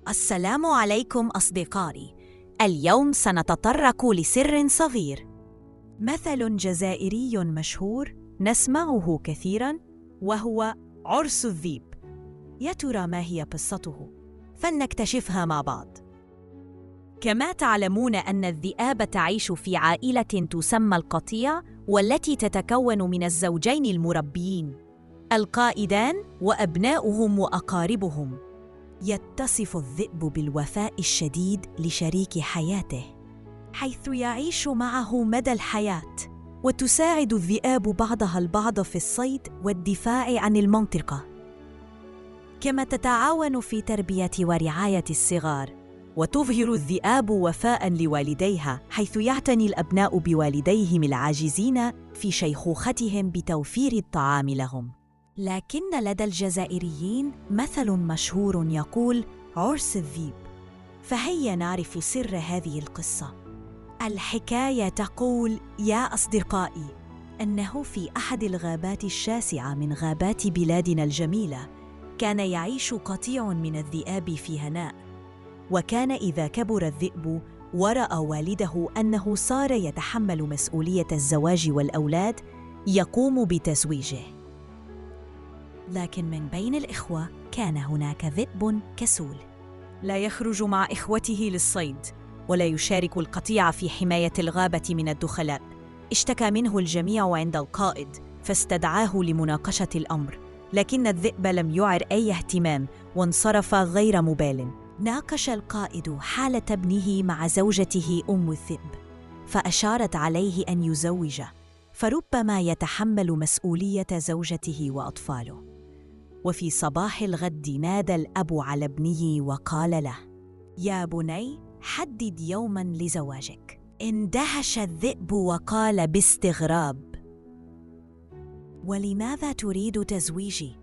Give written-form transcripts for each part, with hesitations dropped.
السلام عليكم أصدقائي. اليوم سنتطرق لسر صغير، مثل جزائري مشهور نسمعه كثيراً، وهو عرس الذئب. يا ترى ما هي قصته؟ فلنكتشفها مع بعض. كما تعلمون أن الذئاب تعيش في عائلة تسمى القطيع، والتي تتكون من الزوجين المربيين، القائدان وأبناؤهم وأقاربهم. يتصف الذئب بالوفاء الشديد لشريك حياته، حيث يعيش معه مدى الحياة، وتساعد الذئاب بعضها البعض في الصيد والدفاع عن المنطقة. كما تتعاون في تربية ورعاية الصغار، وتظهر الذئاب وفاء لوالديها، حيث يعتني الأبناء بوالديهم العاجزين في شيخوختهم بتوفير الطعام لهم. لكن لدى الجزائريين مثل مشهور يقول عرس الذئب، فهيا نعرف سر هذه القصة. الحكاية تقول يا أصدقائي أنه في أحد الغابات الشاسعة من غابات بلادنا الجميلة، كان يعيش قطيع من الذئاب في هناء. وكان إذا كبر الذئب ورأى والده أنه صار يتحمل مسؤولية الزواج والأولاد، يقوم بتزويجه. لكن من بين الإخوة كان هناك ذئب كسول، لا يخرج مع إخوته للصيد، ولا يشارك القطيع في حماية الغابة من الدخلاء. اشتكى منه الجميع عند القائد، فاستدعاه لمناقشة الأمر، لكن الذئب لم يعر أي اهتمام وانصرف غير مبال. ناقش القائد حالة ابنه مع زوجته أم الذئب، فأشارت عليه أن يزوجه، فربما يتحمل مسؤولية زوجته وأطفاله. وفي صباح الغد نادى الأب على ابنه وقال له: يا بني، حدد يوماً لزواجك. اندهش الذئب وقال باستغراب: ولماذا تريد تزويجي؟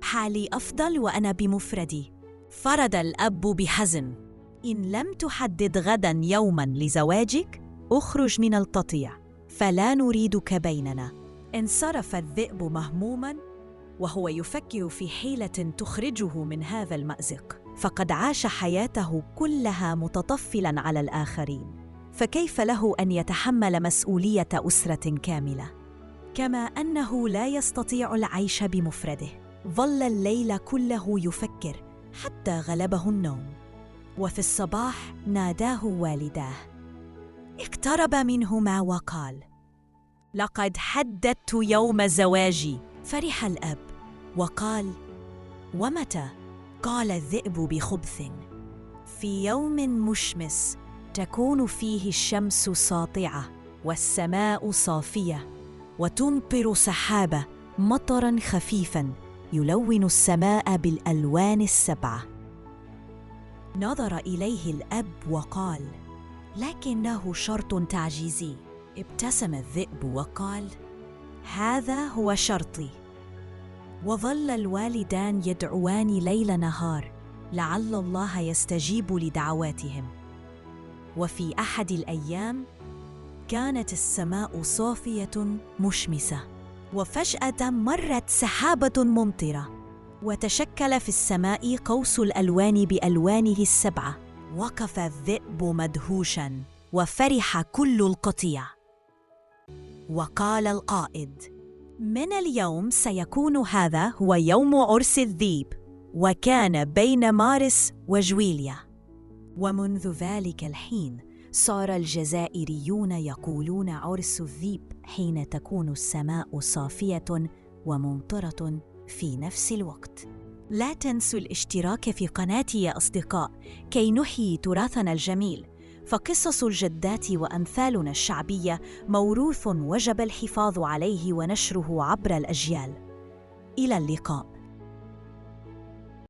حالي أفضل وأنا بمفردي. فرد الأب بحزم: إن لم تحدد غداً يوماً لزواجك، أخرج من القطيع، فلا نريدك بيننا. انصرف الذئب مهموماً، وهو يفكر في حيلة تخرجه من هذا المأزق، فقد عاش حياته كلها متطفلاً على الآخرين، فكيف له أن يتحمل مسؤولية أسرة كاملة؟ كما أنه لا يستطيع العيش بمفرده. ظل الليل كله يفكر حتى غلبه النوم. وفي الصباح ناداه والداه، اقترب منهما وقال: لقد حددت يوم زواجي. فرح الأب وقال: ومتى؟ قال الذئب بخبث: في يوم مشمس تكون فيه الشمس ساطعة والسماء صافية، وتمطر سحابة مطراً خفيفاً يلون السماء بالألوان السبعة. نظر إليه الأب وقال: لكنه شرط تعجيزي. ابتسم الذئب وقال: هذا هو شرطي. وظل الوالدان يدعوان ليل نهار لعل الله يستجيب لدعواتهم. وفي أحد الأيام كانت السماء صافية مشمسة، وفجأة مرت سحابة ممطرة، وتشكل في السماء قوس الألوان بألوانه السبعة. وقف الذئب مدهوشاً، وفرح كل القطيع. وقال القائد: من اليوم سيكون هذا هو يوم عرس الذئب. وكان بين مارس وجويليا. ومنذ ذلك الحين صار الجزائريون يقولون عرس الذئب حين تكون السماء صافية وممطرة في نفس الوقت. لا تنسوا الاشتراك في قناتي يا أصدقاء، كي نحيي تراثنا الجميل، فقصص الجدات وأمثالنا الشعبية موروث وجب الحفاظ عليه ونشره عبر الأجيال. إلى اللقاء.